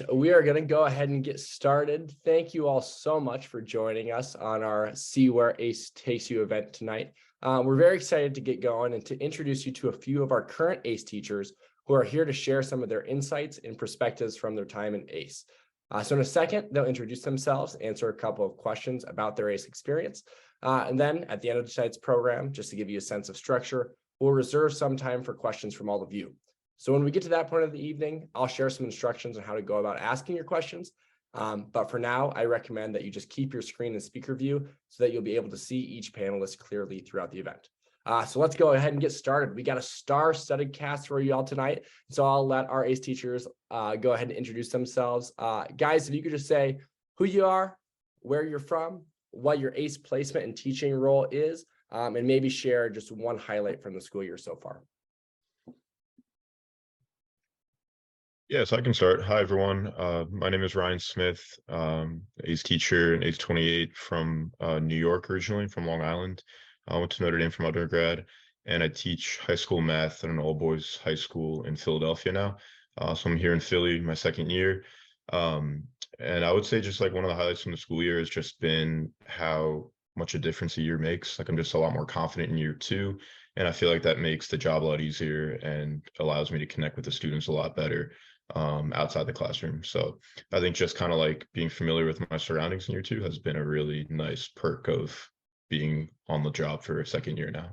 right, we are going to go ahead and get started. Thank you all so much for joining us on our See Where ACE Takes You event tonight. We're very excited to get going and to introduce you to a few of our current ACE teachers who are here to share some of their insights and perspectives from their time in ACE. So in a second, they'll introduce themselves, answer a couple of questions about their ACE experience. And then at the end of tonight's program, just to give you a sense of structure, we'll reserve some time for questions from all of you. So when we get to that point of the evening, I'll share some instructions on how to go about asking your questions. But for now, I recommend that you just keep your screen in speaker view so that you'll be able to see each panelist clearly throughout the event. So let's go ahead and get started. We got a star-studded cast for you all tonight. So I'll let our ACE teachers go ahead and introduce themselves. Guys, if you could just say who you are, where you're from, what your ACE placement and teaching role is, and maybe share just one highlight from the school year so far. Yes, I can start. Hi, everyone. My name is Ryan Smith, ACE teacher and ACE 28 from New York originally, from Long Island. I went to Notre Dame from undergrad, and I teach high school math at an all-boys high school in Philadelphia now. So I'm here in Philly, my second year. And I would say just like one of the highlights from the school year has just been how much a difference a year makes. Like I'm just a lot more confident in year two, and I feel like that makes the job a lot easier and allows me to connect with the students a lot better outside the classroom. So I think just kind of like being familiar with my surroundings in year two has been a really nice perk of being on the job for a second year now.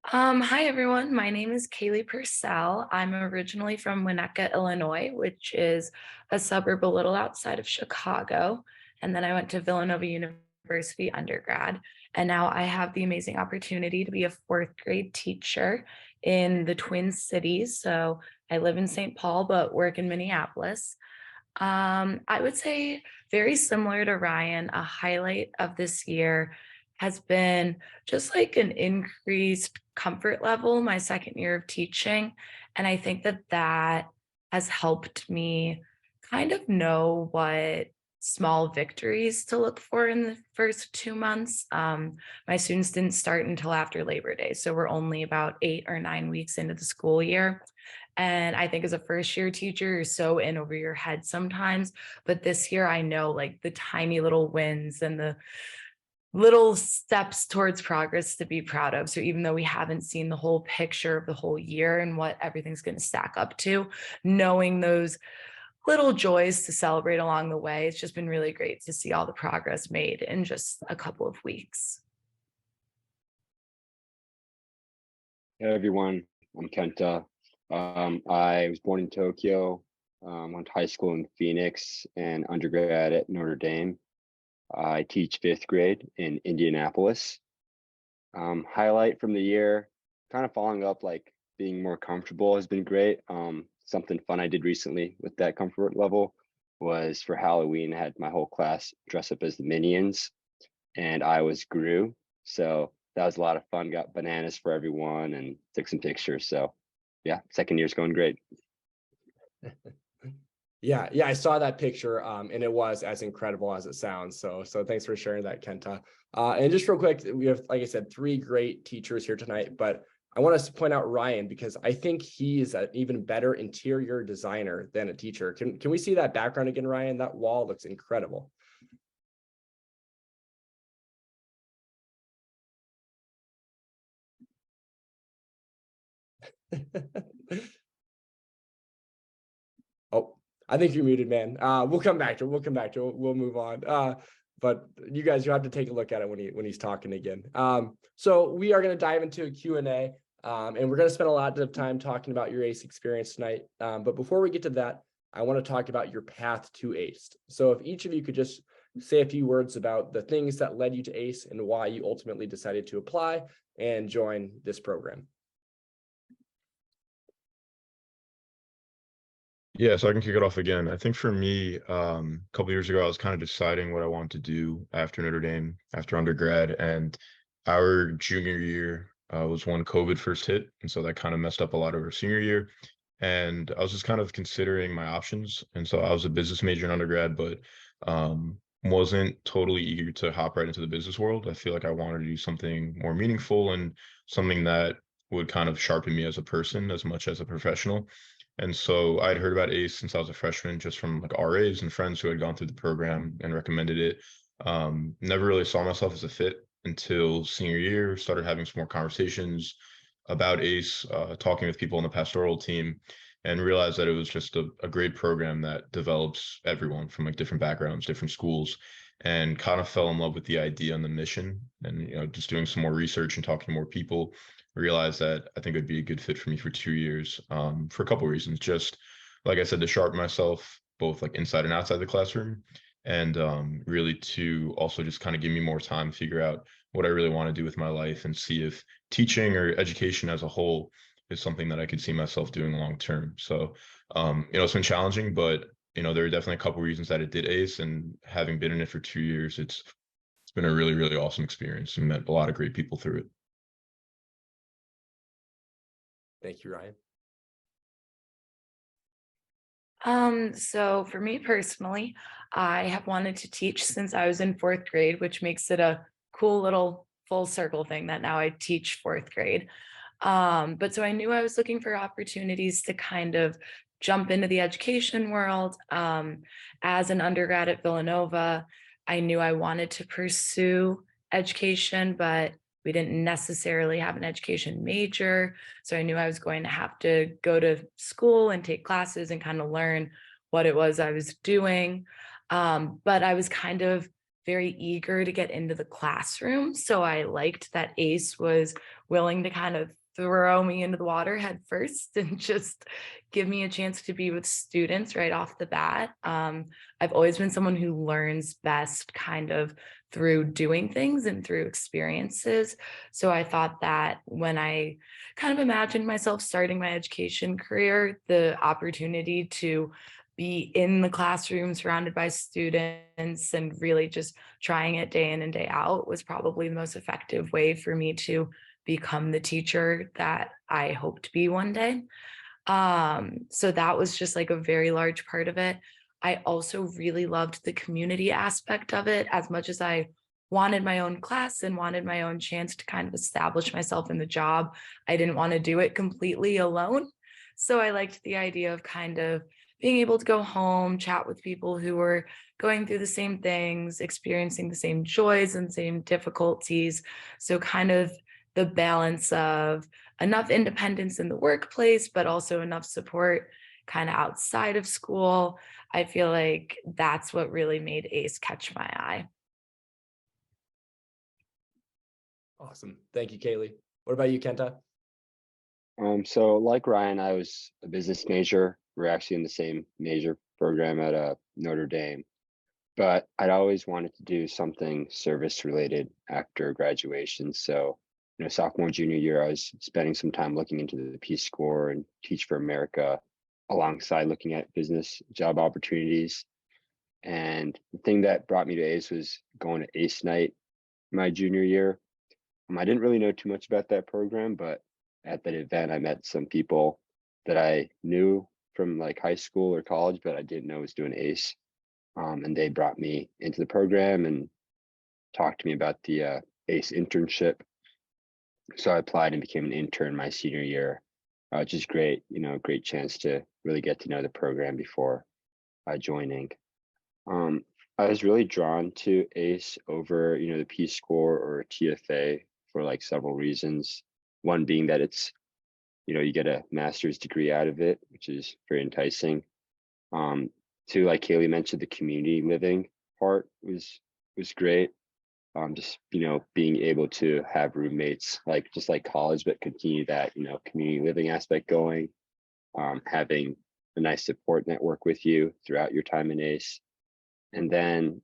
Hi, everyone. My name is Kayleigh Purcell. I'm originally from Winnetka, Illinois, which is a suburb a little outside of Chicago. And then I went to Villanova University undergrad. And now I have the amazing opportunity to be a fourth grade teacher in the Twin Cities. So I live in St. Paul, but work in Minneapolis. I would say very similar to Ryan, a highlight of this year has been just like an increased comfort level my second year of teaching. And I think that that has helped me kind of know what small victories to look for in the first 2 months. My students didn't start until after Labor Day, so we're only about 8 or 9 weeks into the school year. And I think as a first year teacher, you're so in over your head sometimes. But this year, I know like the tiny little wins and the little steps towards progress to be proud of. So even though we haven't seen the whole picture of the whole year and what everything's going to stack up to, knowing those little joys to celebrate along the way, it's just been really great to see all the progress made in just a couple of weeks. Hey everyone, I'm Kenta. I was born in Tokyo, went to high school in Phoenix and undergrad at Notre Dame. I teach fifth grade in Indianapolis. Highlight from the year, kind of following up, like being more comfortable has been great. Something fun I did recently with that comfort level was for Halloween, I had my whole class dress up as the Minions and I was Gru. So that was a lot of fun, got bananas for everyone and took some pictures. So yeah, second year's going great. Yeah, I saw that picture and it was as incredible as it sounds. So thanks for sharing that, Kenta. And just real quick, we have, like I said, 3 great teachers here tonight, but I want us to point out Ryan because I think he is an even better interior designer than a teacher. Can we see that background again, Ryan? That wall looks incredible. Oh, I think you're muted, man. We'll come back to it. We'll move on. But you guys, you'll have to take a look at it when he's talking again. So we are going to dive into a Q&A, and we're going to spend a lot of time talking about your ACE experience tonight. But before we get to that, I want to talk about your path to ACE. So if each of you could just say a few words about the things that led you to ACE and why you ultimately decided to apply and join this program. Yeah, so I can kick it off again. I think for me, a couple years ago, I was kind of deciding what I wanted to do after Notre Dame, after undergrad, and our junior year was when COVID first hit, and so that kind of messed up a lot of our senior year. And I was just kind of considering my options, and so I was a business major in undergrad, but wasn't totally eager to hop right into the business world. I feel like I wanted to do something more meaningful and something that would kind of sharpen me as a person as much as a professional. And so I'd heard about ACE since I was a freshman, just from like RAs and friends who had gone through the program and recommended it. Never really saw myself as a fit until senior year, started having some more conversations about ACE, talking with people on the pastoral team, and realized that it was just a great program that develops everyone from like different backgrounds, different schools, and kind of fell in love with the idea and the mission. And, just doing some more research and talking to more people, realized that I think it would be a good fit for me for 2 years, for a couple of reasons. Just like I said, to sharpen myself both like inside and outside the classroom, and really to also just kind of give me more time to figure out what I really want to do with my life and see if teaching or education as a whole is something that I could see myself doing long term. So, it's been challenging, but there are definitely a couple reasons that it did ACE, and having been in it for 2 years, it's been a really, really awesome experience and met a lot of great people through it. Thank you, Ryan. So for me personally, I have wanted to teach since I was in fourth grade, which makes it a cool little full circle thing that now I teach fourth grade. But so I knew I was looking for opportunities to kind of jump into the education world. As an undergrad at Villanova, I knew I wanted to pursue education, but we didn't necessarily have an education major. So I knew I was going to have to go to school and take classes and kind of learn what it was I was doing. But I was kind of very eager to get into the classroom. So I liked that ACE was willing to kind of throw me into the water head first and just give me a chance to be with students right off the bat. I've always been someone who learns best kind of through doing things and through experiences. So I thought that when I kind of imagined myself starting my education career, the opportunity to be in the classroom surrounded by students and really just trying it day in and day out was probably the most effective way for me to become the teacher that I hope to be one day. So that was just like a very large part of it. I also really loved the community aspect of it. As much as I wanted my own class and wanted my own chance to kind of establish myself in the job, I didn't want to do it completely alone. So I liked the idea of kind of being able to go home, chat with people who were going through the same things, experiencing the same joys and same difficulties. So kind of the balance of enough independence in the workplace, but also enough support kind of outside of school. I feel like that's what really made ACE catch my eye. Awesome. Thank you, Kayleigh. What about you, Kenta? So like Ryan, I was a business major. We're actually in the same major program at Notre Dame, but I'd always wanted to do something service related after graduation. So, sophomore, junior year, I was spending some time looking into the Peace Corps and Teach for America alongside looking at business job opportunities. And the thing that brought me to ACE was going to ACE night my junior year. I didn't really know too much about that program, but at that event, I met some people that I knew from like high school or college, but I didn't know was doing ACE. And they brought me into the program and talked to me about the ACE internship. So I applied and became an intern my senior year, which is great, great chance to really get to know the program before joining. I was really drawn to ACE over, the Peace Corps or TFA for like several reasons. One being that it's, you get a master's degree out of it, which is very enticing. Two, like Kayleigh mentioned, the community living part was great. Just being able to have roommates, like just like college, but continue that community living aspect going. Having a nice support network with you throughout your time in ACE, and then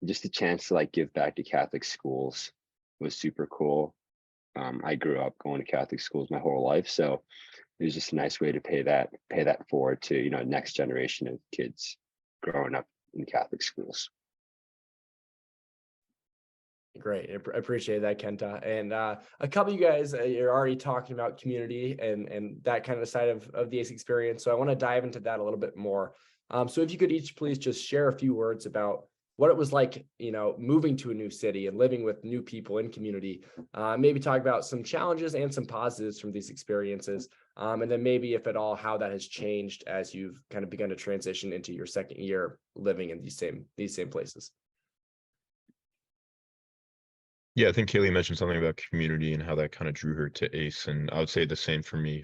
just the chance to like give back to Catholic schools was super cool. I grew up going to Catholic schools my whole life, so it was just a nice way to pay that forward to next generation of kids growing up in Catholic schools. Great. I appreciate that, Kenta. And a couple of you guys, you're already talking about community and that kind of side of the ACE experience. So I want to dive into that a little bit more. So if you could each please just share a few words about what it was like, moving to a new city and living with new people in community. Maybe talk about some challenges and some positives from these experiences. And then maybe, if at all, how that has changed as you've kind of begun to transition into your second year living in these same places. Yeah, I think Kayleigh mentioned something about community and how that kind of drew her to ACE, and I would say the same for me.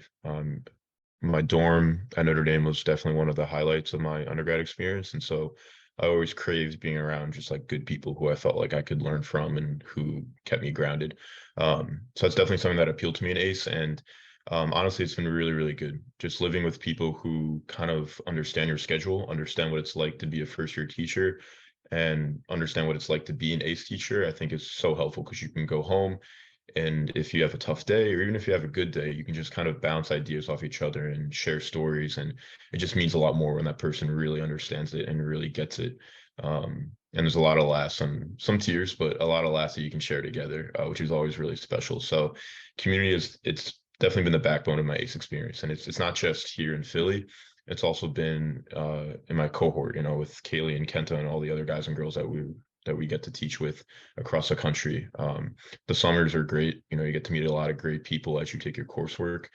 My dorm at Notre Dame was definitely one of the highlights of my undergrad experience, and so I always craved being around just like good people who I felt like I could learn from and who kept me grounded. So that's definitely something that appealed to me in ACE, and honestly, it's been really, really good. Just living with people who kind of understand your schedule, understand what it's like to be a first-year teacher, and understand what it's like to be an ACE teacher, I think is so helpful because you can go home, and if you have a tough day or even if you have a good day, you can just kind of bounce ideas off each other and share stories. And it just means a lot more when that person really understands it and really gets it. And there's a lot of laughs and some tears, but a lot of laughs that you can share together, which is always really special. So community it's definitely been the backbone of my ACE experience. And it's not just here in Philly. It's also been in my cohort, with Kayleigh and Kenta and all the other guys and girls that we get to teach with across the country. The summers are great. You get to meet a lot of great people as you take your coursework.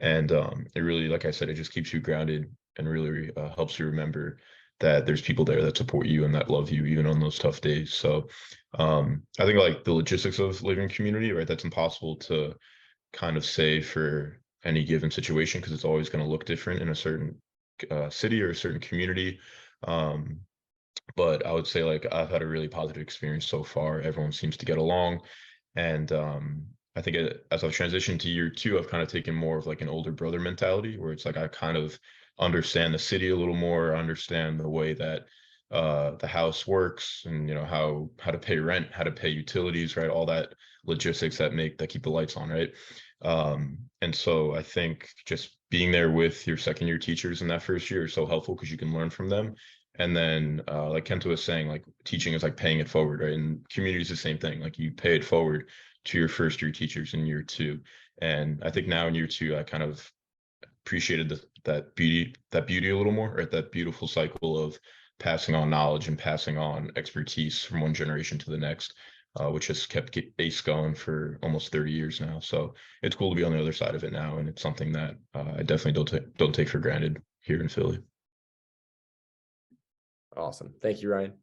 And it really, like I said, it just keeps you grounded and really helps you remember that there's people there that support you and that love you even on those tough days. So I think like the logistics of living in community, right? That's impossible to kind of say for any given situation because it's always going to look different in a certain city or a certain community. But I would say like I've had a really positive experience so far. Everyone seems to get along. And I think as I've transitioned to year two, I've kind of taken more of like an older brother mentality where it's like I kind of understand the city a little more, understand the way that the house works and how to pay rent, how to pay utilities, right? All that logistics that keep the lights on, right? And so I think just being there with your second year teachers in that first year is so helpful because you can learn from them. And then like Kenta was saying, like teaching is like paying it forward, right? And community is the same thing. Like you pay it forward to your first year teachers in year two. And I think now in year two, I kind of appreciated that beauty a little more, right? That beautiful cycle of passing on knowledge and passing on expertise from one generation to the next, which has kept ACE going for almost 30 years now. So it's cool to be on the other side of it now. And it's something that I definitely don't take for granted here in Philly. Awesome. Thank you, Ryan.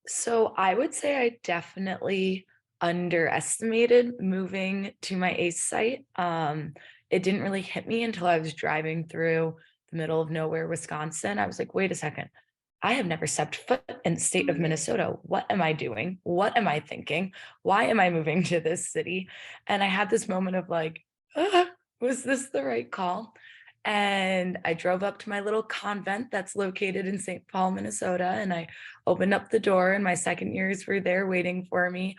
So I would say I definitely underestimated moving to my ACE site. It didn't really hit me until I was driving through the middle of nowhere, Wisconsin. I was like, wait a second. I have never stepped foot in the state of Minnesota. What am I doing? What am I thinking? Why am I moving to this city? And I had this moment of like, was this the right call? And I drove up to my little convent that's located in St. Paul, Minnesota, and I opened up the door, and my second years were there waiting for me.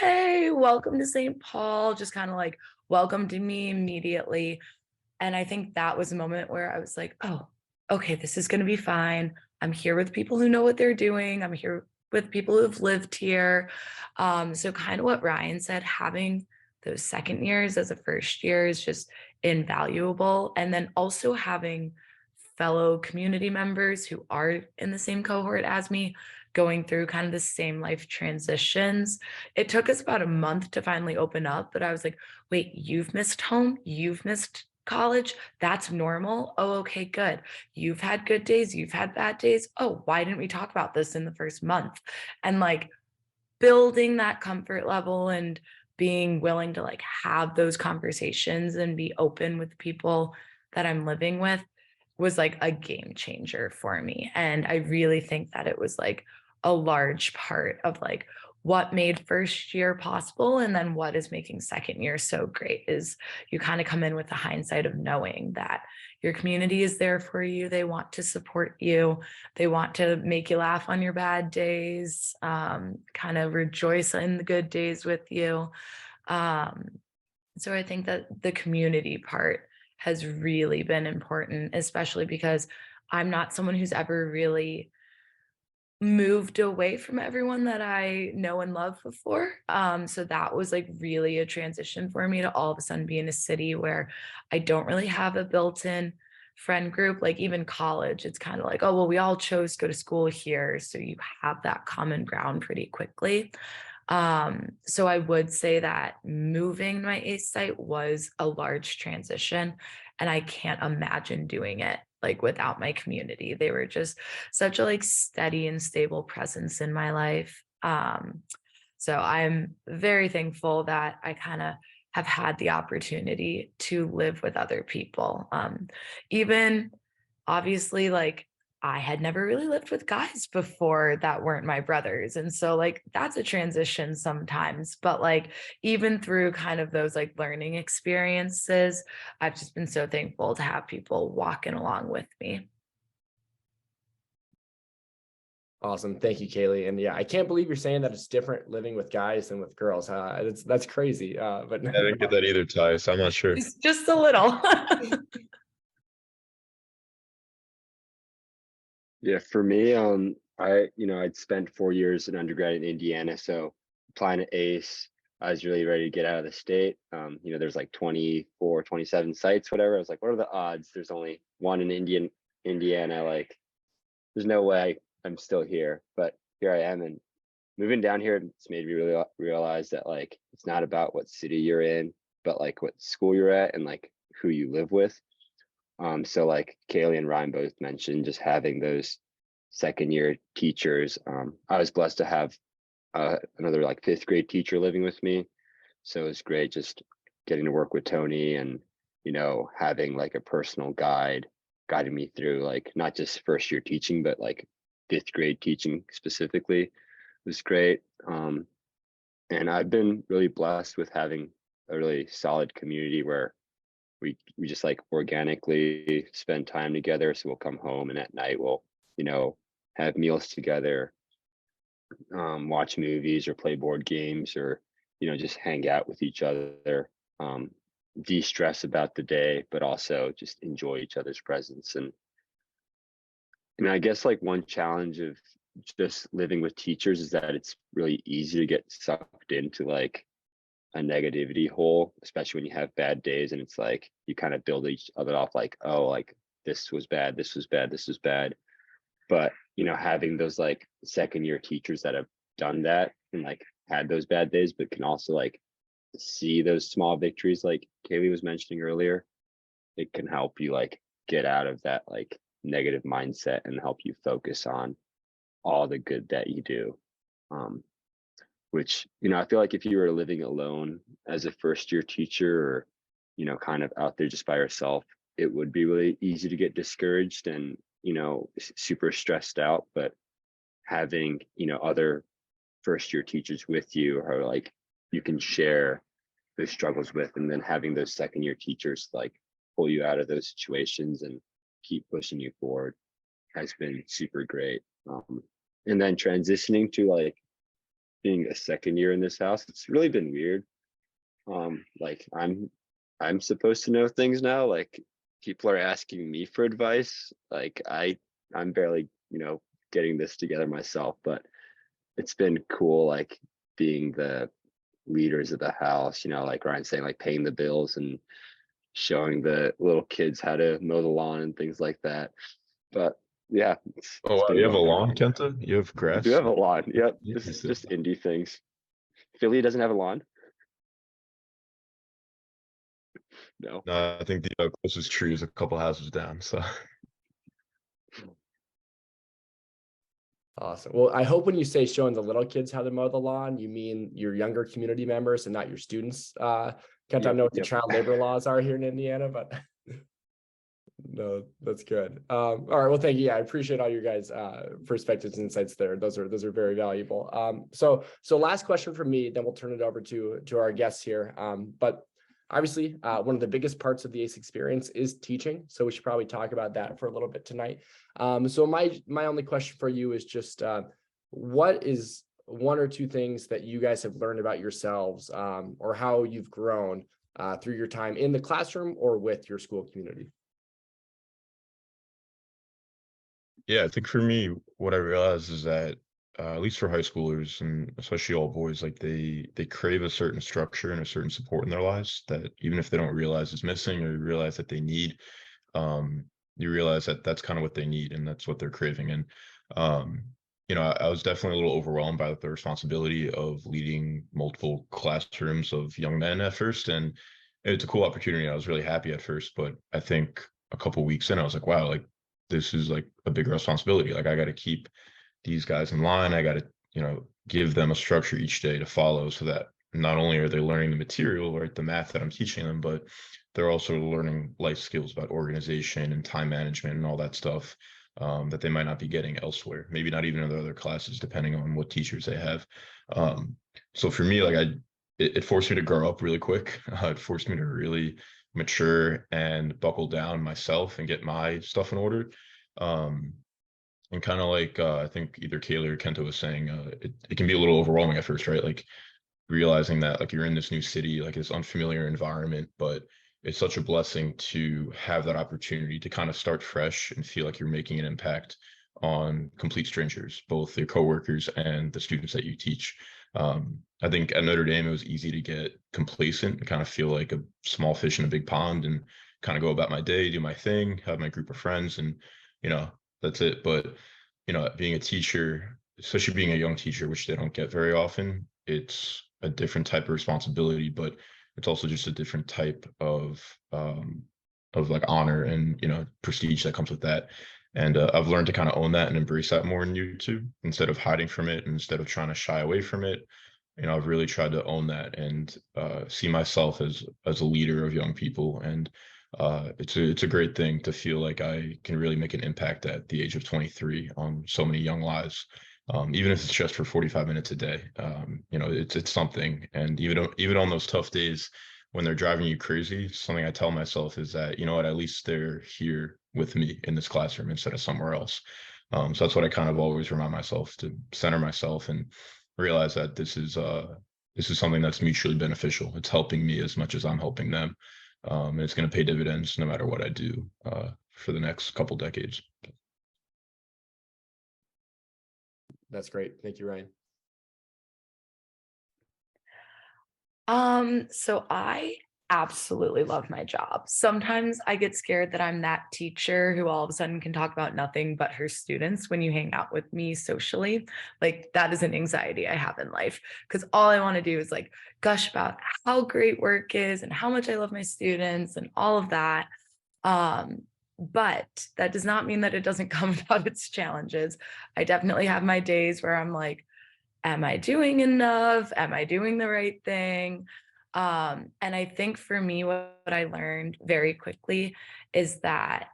Yay, welcome to St. Paul, just kind of like welcomed me immediately. And I think that was a moment where I was like, oh, okay, this is going to be fine. I'm here with people who know what they're doing. I'm here with people who have lived here. So kind of what Ryan said, having those second years as a first year is just invaluable. And then also having fellow community members who are in the same cohort as me going through kind of the same life transitions. It took us about a month to finally open up, but I was like, wait, you've missed home, you've missed college, that's normal. Oh, okay, good. You've had good days, you've had bad days. Oh, why didn't we talk about this in the first month? And like building that comfort level and being willing to like have those conversations and be open with people that I'm living with was like a game changer for me. And I really think that it was like a large part of like what made first year possible. And then what is making second year so great is you kind of come in with the hindsight of knowing that your community is there for you. They want to support you. They want to make you laugh on your bad days, kind of rejoice in the good days with you. So I think that the community part has really been important, especially because I'm not someone who's ever really moved away from everyone that I know and love before. So that was like really a transition for me to all of a sudden be in a city where I don't really have a built-in friend group. Like even college, it's kind of like, oh, well, we all chose to go to school here. So you have that common ground pretty quickly. So I would say that moving my ACE site was a large transition, and I can't imagine doing it like without my community. They were just such a like steady and stable presence in my life. So I'm very thankful that I kind of have had the opportunity to live with other people. Even obviously, like I had never really lived with guys before that weren't my brothers. And so, like, that's a transition sometimes. But, like, even through kind of those like learning experiences, I've just been so thankful to have people walking along with me. Awesome. Thank you, Kayleigh. And yeah, I can't believe you're saying that it's different living with guys than with girls. That's crazy. But I didn't get that either, Ty, so I'm not sure. Just a little. Yeah, for me, I'd spent 4 years in undergrad in Indiana, so applying to ACE, I was really ready to get out of the state. There's like 24, 27 sites, whatever. I was like, what are the odds? There's only one in Indiana. Like, there's no way I'm still here, but here I am. And moving down here, it's made me really realize that like it's not about what city you're in, but like what school you're at and like who you live with. So like Kayleigh and Ryan both mentioned, just having those second year teachers. I was blessed to have another like fifth grade teacher living with me. So it was great just getting to work with Tony and, having like a personal guide guiding me through like not just first year teaching, but like fifth grade teaching specifically was great. And I've been really blessed with having a really solid community where we just like organically spend time together. So we'll come home and at night we'll, have meals together, watch movies or play board games or, just hang out with each other, de-stress about the day, but also just enjoy each other's presence. And I guess like one challenge of just living with teachers is that it's really easy to get sucked into like a negativity hole, especially when you have bad days and it's like you kind of build each other off like, oh, like this was bad, this was bad, this was bad. But having those like second year teachers that have done that and like had those bad days, but can also like see those small victories like Kayleigh was mentioning earlier, it can help you like get out of that like negative mindset and help you focus on all the good that you do. Which, I feel like if you were living alone as a first year teacher or, kind of out there just by yourself, it would be really easy to get discouraged and, super stressed out. But having, other first year teachers with you or like you can share those struggles with, and then having those second year teachers like pull you out of those situations and keep pushing you forward has been super great. And then transitioning to like being a second year in this house, it's really been weird. Like I'm supposed to know things now. Like people are asking me for advice. Like I'm barely, getting this together myself, but it's been cool like being the leaders of the house, like Ryan saying, like paying the bills and showing the little kids how to mow the lawn and things like that. But yeah, Oh, wow, you have a lawn, Kenta? You have I grass? do have a lawn. Yep. This is Interesting. just indie things. Philly doesn't have a lawn. No. No, I think the closest tree is a couple houses down. So awesome. Well, I hope when you say showing the little kids how to mow the lawn, you mean your younger community members and not your students. Can't I know what the child labor laws are here in Indiana, but no, that's good. All right. Well, thank you. Yeah, I appreciate all your guys' perspectives and insights there. Those are very valuable. So last question from me, then we'll turn it over to our guests here. But obviously, one of the biggest parts of the ACE experience is teaching. So we should probably talk about that for a little bit tonight. So my only question for you is just what is one or two things that you guys have learned about yourselves or how you've grown through your time in the classroom or with your school community? yeah, I think for me, what I realized is that at least for high schoolers and especially all boys, like they crave a certain structure and a certain support in their lives that even if they don't realize is missing or realize that they need, you realize that that's kind of what they need and that's what they're craving. And I was definitely a little overwhelmed by the responsibility of leading multiple classrooms of young men at first. And it's a cool opportunity. I was really happy at first, but I think a couple weeks in, I was like, wow, like this is like a bigger responsibility. Like I got to keep these guys in line. I got to, give them a structure each day to follow so that not only are they learning the material, right, the math that I'm teaching them, but they're also learning life skills about organization and time management and all that stuff that they might not be getting elsewhere. Maybe not even in their other classes, depending on what teachers they have. So for me, like it forced me to grow up really quick. It forced me to really mature and buckle down myself and get my stuff in order. And kind of like I think either Kayleigh or Kenta was saying, it can be a little overwhelming at first, right? Like realizing that like you're in this new city, like this unfamiliar environment, but it's such a blessing to have that opportunity to kind of start fresh and feel like you're making an impact on complete strangers, both your coworkers and the students that you teach. I think at Notre Dame, it was easy to get complacent and kind of feel like a small fish in a big pond and kind of go about my day, do my thing, have my group of friends, and that's it. But being a teacher, especially being a young teacher, which they don't get very often, it's a different type of responsibility, but it's also just a different type of like honor and prestige that comes with that. And I've learned to kind of own that and embrace that more in YouTube instead of hiding from it and instead of trying to shy away from it. I've really tried to own that and see myself as a leader of young people. And it's a great thing to feel like I can really make an impact at the age of 23 on so many young lives. Even if it's just for 45 minutes a day, it's something. And even on those tough days when they're driving you crazy, something I tell myself is that, at least they're here with me in this classroom instead of somewhere else. So that's what I kind of always remind myself, to center myself and realize that this is something that's mutually beneficial. It's helping me as much as I'm helping them. And it's going to pay dividends no matter what I do for the next couple decades. That's great. Thank you, Ryan. So I absolutely love my job. Sometimes I get scared that I'm that teacher who all of a sudden can talk about nothing but her students when you hang out with me socially. Like that is an anxiety I have in life, because all I want to do is like gush about how great work is and how much I love my students and all of that. But that does not mean that it doesn't come without its challenges. I definitely have my days where I'm like, am I doing enough? Am I doing the right thing? And I think for me, what I learned very quickly is that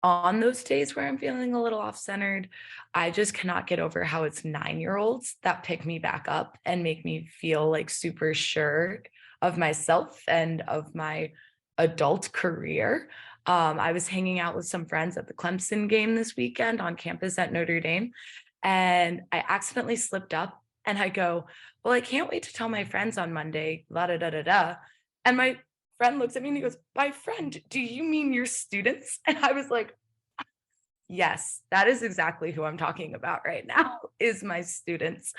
on those days where I'm feeling a little off-centered, I just cannot get over how it's 9-year-olds that pick me back up and make me feel like super sure of myself and of my adult career. I was hanging out with some friends at the Clemson game this weekend on campus at Notre Dame, and I accidentally slipped up and I go, well, I can't wait to tell my friends on Monday, la da da da da. And my friend looks at me and he goes, by friend, do you mean your students? And I was like, yes, that is exactly who I'm talking about right now, is my students.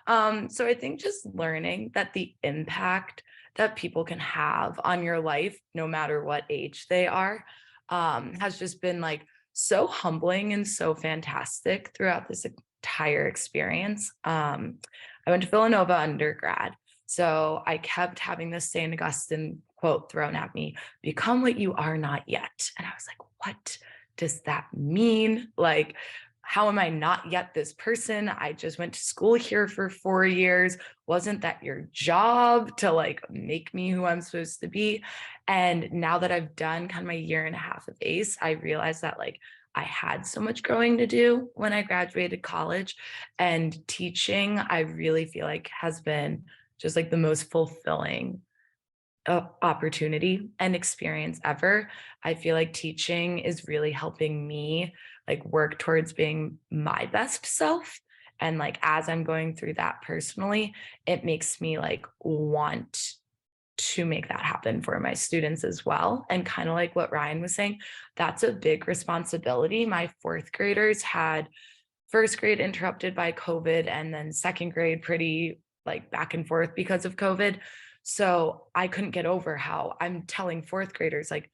So I think just learning that the impact that people can have on your life, no matter what age they are, has just been like so humbling and so fantastic throughout this entire experience. I went to Villanova undergrad, so I kept having this St. Augustine quote thrown at me: become what you are not yet. And I was like, what does that mean? Like, how am I not yet this person? I just went to school here for 4 years. Wasn't that your job to like make me who I'm supposed to be? And now that I've done kind of my 1.5 years of ACE, I realized that like I had so much growing to do when I graduated college, and teaching, I really feel like has been just like the most fulfilling opportunity and experience ever. I feel like teaching is really helping me like work towards being my best self. And like, as I'm going through that personally, it makes me like want to make that happen for my students as well. And kind of like what Ryan was saying, that's a big responsibility. My 4th graders had 1st grade interrupted by COVID, and then 2nd grade pretty like back and forth because of COVID. So I couldn't get over how I'm telling 4th graders like,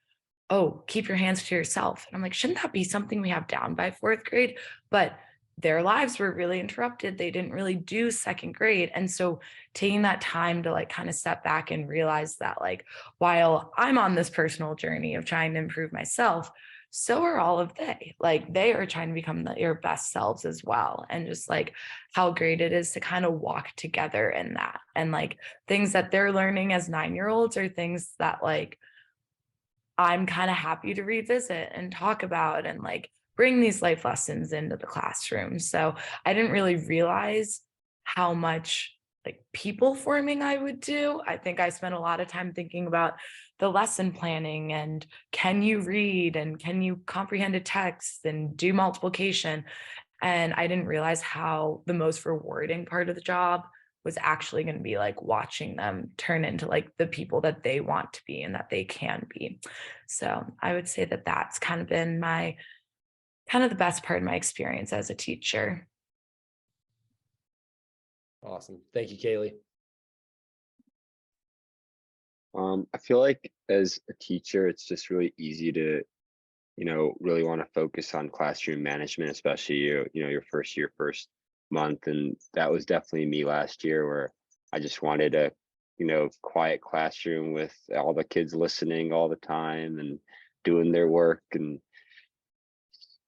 oh, keep your hands to yourself. And I'm like, shouldn't that be something we have down by 4th grade? But their lives were really interrupted. They didn't really do second grade. And so taking that time to like kind of step back and realize that like, while I'm on this personal journey of trying to improve myself, so are all of they. Like they are trying to become your best selves as well. And just like how great it is to kind of walk together in that. And like things that they're learning as 9-year-olds are things that like I'm kind of happy to revisit and talk about and like bring these life lessons into the classroom. So I didn't really realize how much like people forming I would do. I think I spent a lot of time thinking about the lesson planning and can you read and can you comprehend a text and do multiplication. And I didn't realize how the most rewarding part of the job was actually going to be like watching them turn into like the people that they want to be and that they can be. So I would say that that's kind of been my kind of the best part of my experience as a teacher. Awesome. Thank you, Kayleigh. I feel like as a teacher, it's just really easy to, really want to focus on classroom management, especially your first year, first month. And that was definitely me last year, where I just wanted a, quiet classroom with all the kids listening all the time and doing their work. And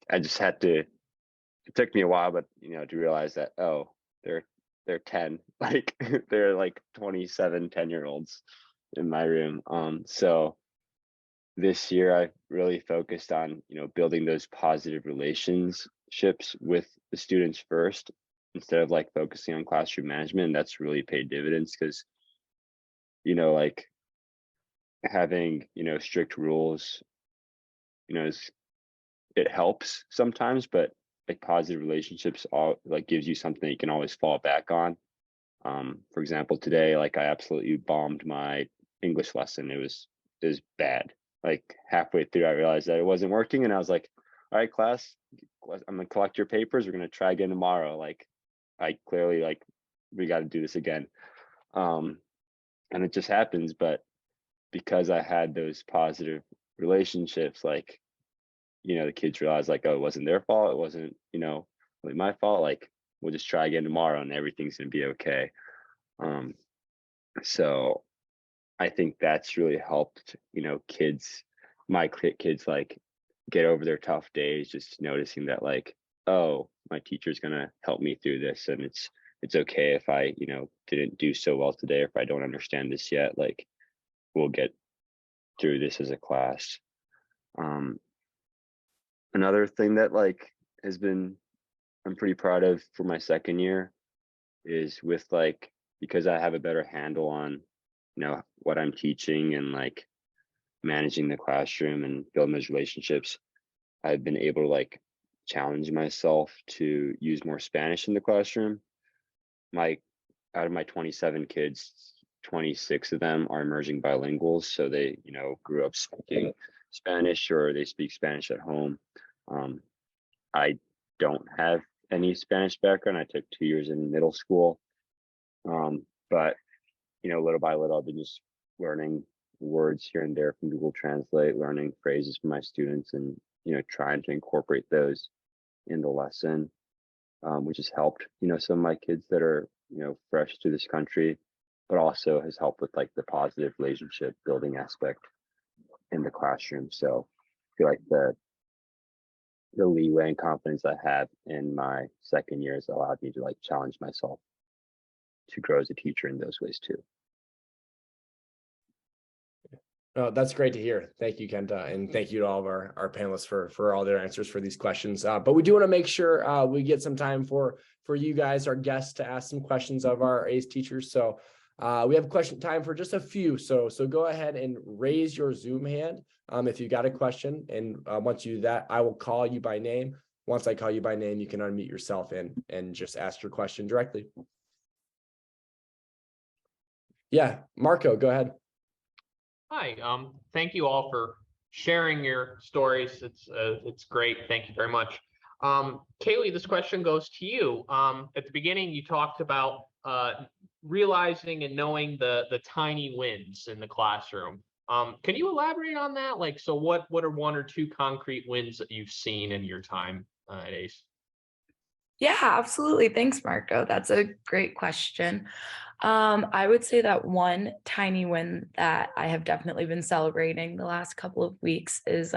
I just had to, it took me a while, but to realize that, oh, they're 10, like they're like 27 10-year-olds in my room. So this year I've really focused on, building those positive relationships with the students first, instead of like focusing on classroom management. And that's really paid dividends because, like having, strict rules, it helps sometimes, but like positive relationships all like gives you something you can always fall back on. For example, today, like I absolutely bombed my English lesson. It was bad. Like halfway through, I realized that it wasn't working, and I was like, "All right, class, I'm gonna collect your papers. We're gonna try again tomorrow." Like, I clearly like we got to do this again, and it just happens. But because I had those positive relationships, like the kids realized like, oh, it wasn't their fault. It wasn't really my fault. Like, we'll just try again tomorrow, and everything's gonna be okay. So I think that's really helped, my kids like get over their tough days, just noticing that like, oh, my teacher's gonna help me through this, and it's okay if I, didn't do so well today, or if I don't understand this yet, like we'll get through this as a class. Another thing that like has been I'm pretty proud of for my second year is with like, because I have a better handle on what I'm teaching and like managing the classroom and building those relationships, I've been able to like challenge myself to use more Spanish in the classroom. Out of my 27 kids, 26 of them are emerging bilinguals, so they grew up speaking Spanish or they speak Spanish at home. I don't have any Spanish background. I took 2 years in middle school, but little by little, I've been just learning words here and there from Google Translate, learning phrases from my students, and trying to incorporate those in the lesson, which has helped some of my kids that are fresh to this country, but also has helped with like the positive relationship building aspect in the classroom. So I feel like the leeway and confidence I have in my second year has allowed me to like challenge myself to grow as a teacher in those ways too. Oh, that's great to hear. Thank you, Kenta, and thank you to all of our panelists for all their answers for these questions. But we do want to make sure we get some time for you guys, our guests, to ask some questions of our ACE teachers. So we have question time for just a few. So go ahead and raise your Zoom hand if you got a question. And once you do that, I will call you by name. Once I call you by name, you can unmute yourself and just ask your question directly. Yeah, Marco, go ahead. Hi, thank you all for sharing your stories. It's great. Thank you very much. Kayleigh, this question goes to you. At the beginning, you talked about realizing and knowing the tiny wins in the classroom. Can you elaborate on that? Like, so what are one or two concrete wins that you've seen in your time at ACE? Yeah, absolutely. Thanks, Marco. That's a great question. I would say that one tiny win that I have definitely been celebrating the last couple of weeks is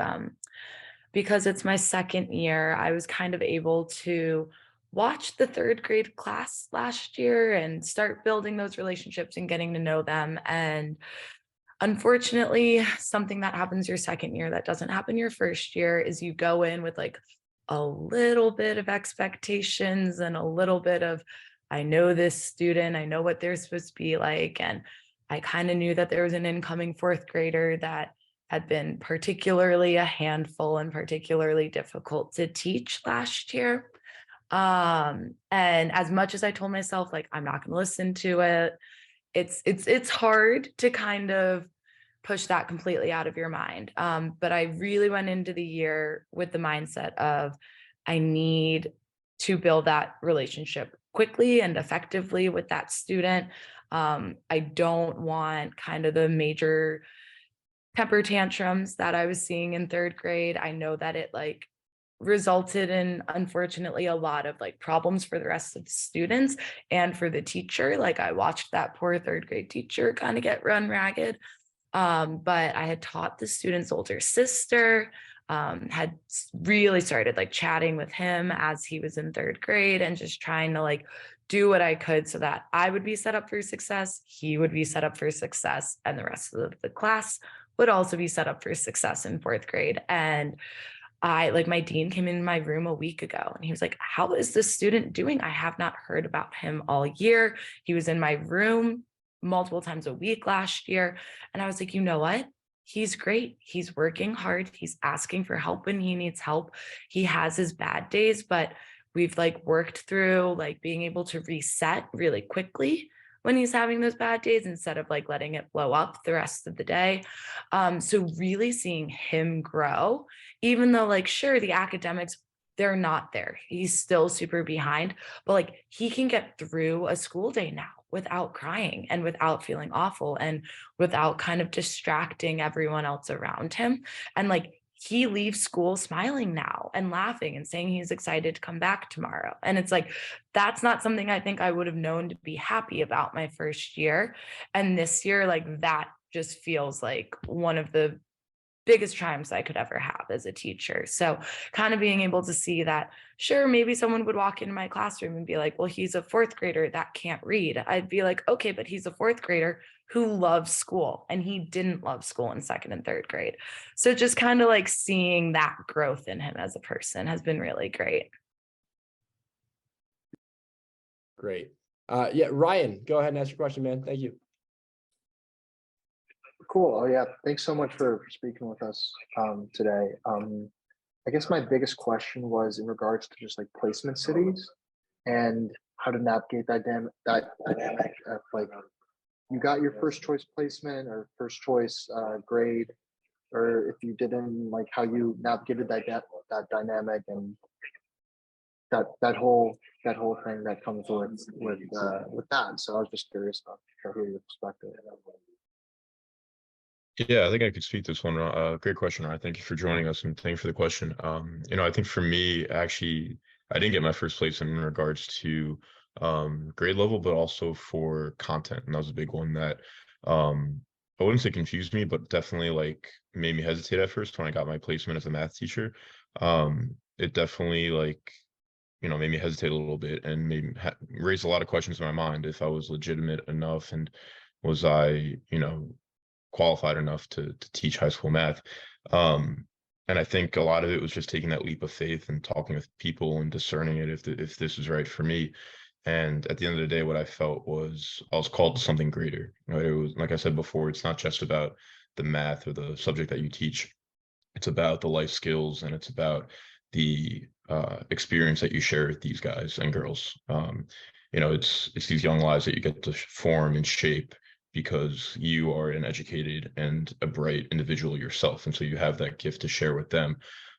because it's my second year, I was kind of able to watch the third grade class last year and start building those relationships and getting to know them. And unfortunately, something that happens your second year that doesn't happen your first year is you go in with like a little bit of expectations and a little bit of, I know this student, I know what they're supposed to be like. And I kind of knew that there was an incoming fourth grader that had been particularly a handful and particularly difficult to teach last year. And as much as I told myself, like, I'm not going to listen to it, it's hard to kind of push that completely out of your mind. But I really went into the year with the mindset of I need to build that relationship quickly and effectively with that student. I don't want kind of the major temper tantrums that I was seeing in third grade. I know that it like resulted in, unfortunately, a lot of like problems for the rest of the students and for the teacher. Like I watched that poor third grade teacher kind of get run ragged. But I had taught the student's older sister, had really started like chatting with him as he was in third grade and just trying to like do what I could so that I would be set up for success, he would be set up for success, and the rest of the class would also be set up for success in fourth grade. And I like my dean came in my room a week ago and he was like, how is this student doing? I have not heard about him all year. He was in my room multiple times a week last year. And I was like, you know what? He's great. He's working hard. He's asking for help when he needs help. He has his bad days, but we've like worked through like being able to reset really quickly when he's having those bad days instead of like letting it blow up the rest of the day. So really seeing him grow, even though like, sure, the academics, they're not there. He's still super behind, but like he can get through a school day now without crying and without feeling awful and without kind of distracting everyone else around him. And like he leaves school smiling now and laughing and saying he's excited to come back tomorrow. And it's like, that's not something I think I would have known to be happy about my first year. And this year, like that just feels like one of the biggest triumphs I could ever have as a teacher. So kind of being able to see that, sure, maybe someone would walk into my classroom and be like, well, he's a fourth grader that can't read. I'd be like, okay, but he's a fourth grader who loves school and he didn't love school in second and third grade. So just kind of like seeing that growth in him as a person has been really great. Great. Yeah, Ryan, go ahead and ask your question, man. Thank you. Cool. Oh yeah. Thanks so much for speaking with us today. I guess my biggest question was in regards to just like placement cities and how to navigate that dynamic of like you got your first choice placement or first choice grade, or if you didn't, like how you navigated that dynamic and that whole thing that comes with that. So I was just curious about to hear your perspective. Yeah, I think I could speak this one. Great question, Ryan. Thank you for joining us and thank you for the question. I think for me, actually, I didn't get my first place in regards to grade level, but also for content. And that was a big one that I wouldn't say confused me, but definitely like made me hesitate at first when I got my placement as a math teacher. It definitely like, made me hesitate a little bit and made raised a lot of questions in my mind if I was legitimate enough and was I, qualified enough to teach high school math. And I think a lot of it was just taking that leap of faith and talking with people and discerning it if this is right for me. And at the end of the day, what I felt was I was called to something greater. Right? It was, like I said before, it's not just about the math or the subject that you teach. It's about the life skills and it's about the experience that you share with these guys and girls. It's these young lives that you get to form and shape because you are an educated and a bright individual yourself, and so you have that gift to share with them.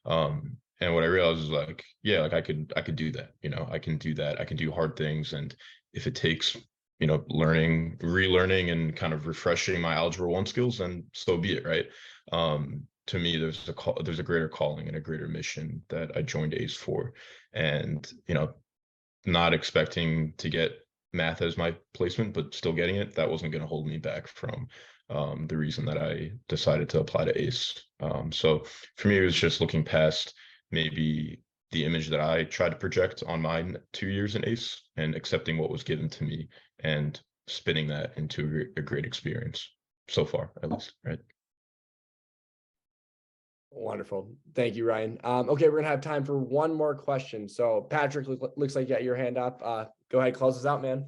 And what I realized is like, yeah, like I could do that. I can do that. I can do hard things, and if it takes learning, relearning, and kind of refreshing my Algebra 1 skills, then so be it, right? To me, there's a greater calling and a greater mission that I joined ACE for, and not expecting to get math as my placement, but still getting it, that wasn't going to hold me back from the reason that I decided to apply to ACE. So for me, it was just looking past maybe the image that I tried to project on my 2 years in ACE and accepting what was given to me and spinning that into a great experience so far, at least, right? Wonderful. Thank you, Ryan. Okay, we're gonna have time for one more question. So Patrick, looks like you got your hand up. Go ahead, close us out, man.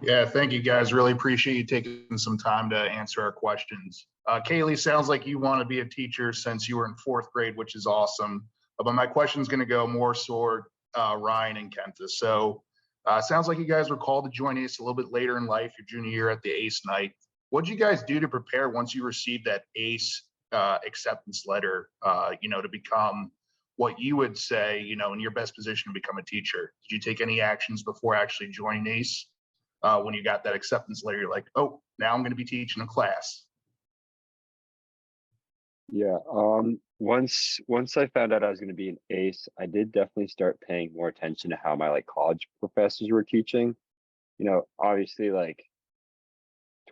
Yeah, thank you guys. Really appreciate you taking some time to answer our questions. Kayleigh, sounds like you want to be a teacher since you were in 4th grade, which is awesome. But my question is going to go more toward Ryan and Kenta. So sounds like you guys were called to join ACE a little bit later in life, your junior year at the ACE night. What did you guys do to prepare once you received that ACE acceptance letter, to become what you would say, in your best position to become a teacher? Did you take any actions before actually joining ACE? When you got that acceptance letter, you're like, oh, now I'm going to be teaching a class. Yeah. Once I found out I was going to be an ACE, I did definitely start paying more attention to how my college professors were teaching. Obviously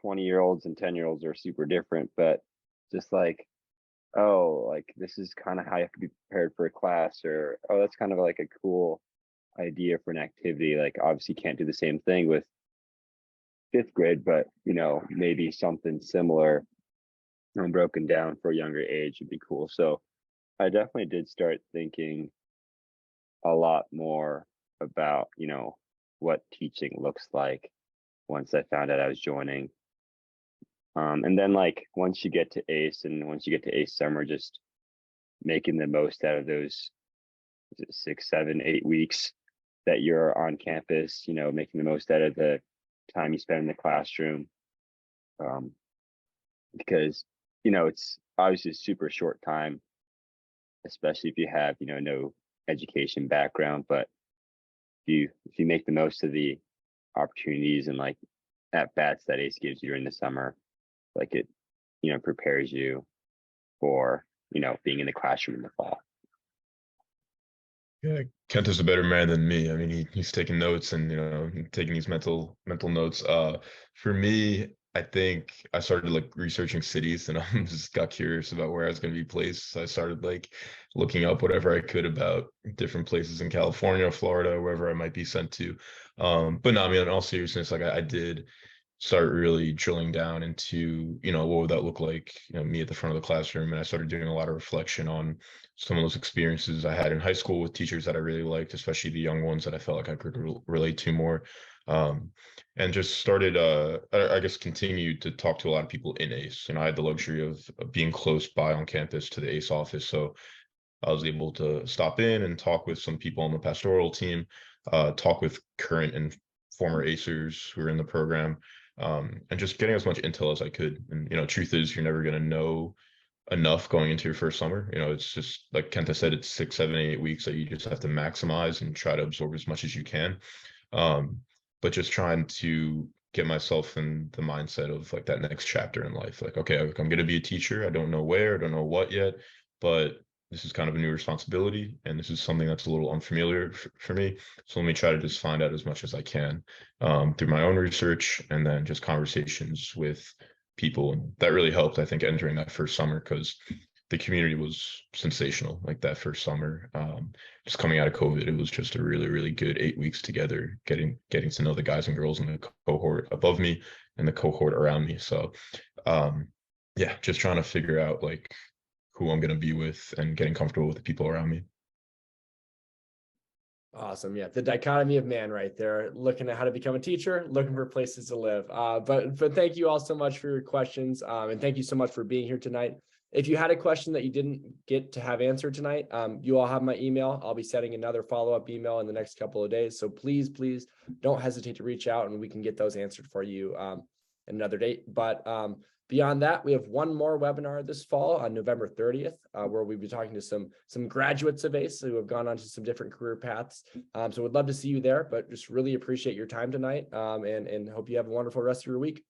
20-year-olds and 10-year-olds are super different, but just this is kind of how you have to be prepared for a class, or oh, that's kind of a cool idea for an activity. Obviously can't do the same thing with 5th grade, but maybe something similar and broken down for a younger age would be cool. So I definitely did start thinking a lot more about what teaching looks like once I found out I was joining. And then once you get to ACE and once you get to ACE summer, just making the most out of those 6, 7, 8 weeks that you're on campus, making the most out of the time you spend in the classroom, because it's obviously a super short time, especially if you have no education background. But if you make the most of the opportunities and at bats that ACE gives you during the summer, it prepares you for being in the classroom in the fall. Yeah, Kent is a better man than me. I mean, he's taking notes and taking these mental notes. For me, I think I started researching cities, and I just got curious about where I was going to be placed. So I started looking up whatever I could about different places in California, Florida, wherever I might be sent to. But no, I mean, in all seriousness, I did start really drilling down into what would that look like, me at the front of the classroom, and I started doing a lot of reflection on some of those experiences I had in high school with teachers that I really liked, especially the young ones that I felt like I could relate to more, and just started I guess continued to talk to a lot of people in ACE. I had the luxury of being close by on campus to the ACE office, so I was able to stop in and talk with some people on the pastoral team, talk with current and former ACErs who are in the program, and just getting as much intel as I could. And truth is, you're never going to know enough going into your first summer. It's just like Kenta said, it's 6, 7, 8 weeks that you just have to maximize and try to absorb as much as you can. But just trying to get myself in the mindset of that next chapter in life. Okay, I'm going to be a teacher. I don't know where, I don't know what yet, but this is kind of a new responsibility, and this is something that's a little unfamiliar for me. So let me try to just find out as much as I can through my own research and then just conversations with people. And that really helped, I think, entering that first summer, because the community was sensational. That first summer, just coming out of COVID, it was just a really, really good 8 weeks together, getting to know the guys and girls in the cohort above me and the cohort around me. So yeah, just trying to figure out who I'm going to be with and getting comfortable with the people around me. Awesome. Yeah. The dichotomy of man right there, looking at how to become a teacher, looking for places to live. But thank you all so much for your questions. And thank you so much for being here tonight. If you had a question that you didn't get to have answered tonight, you all have my email. I'll be sending another follow-up email in the next couple of days. So please don't hesitate to reach out and we can get those answered for you another date. But beyond that, we have one more webinar this fall on November 30th, where we'll be talking to some graduates of ACE who have gone on to some different career paths. So we'd love to see you there, but just really appreciate your time tonight, and hope you have a wonderful rest of your week.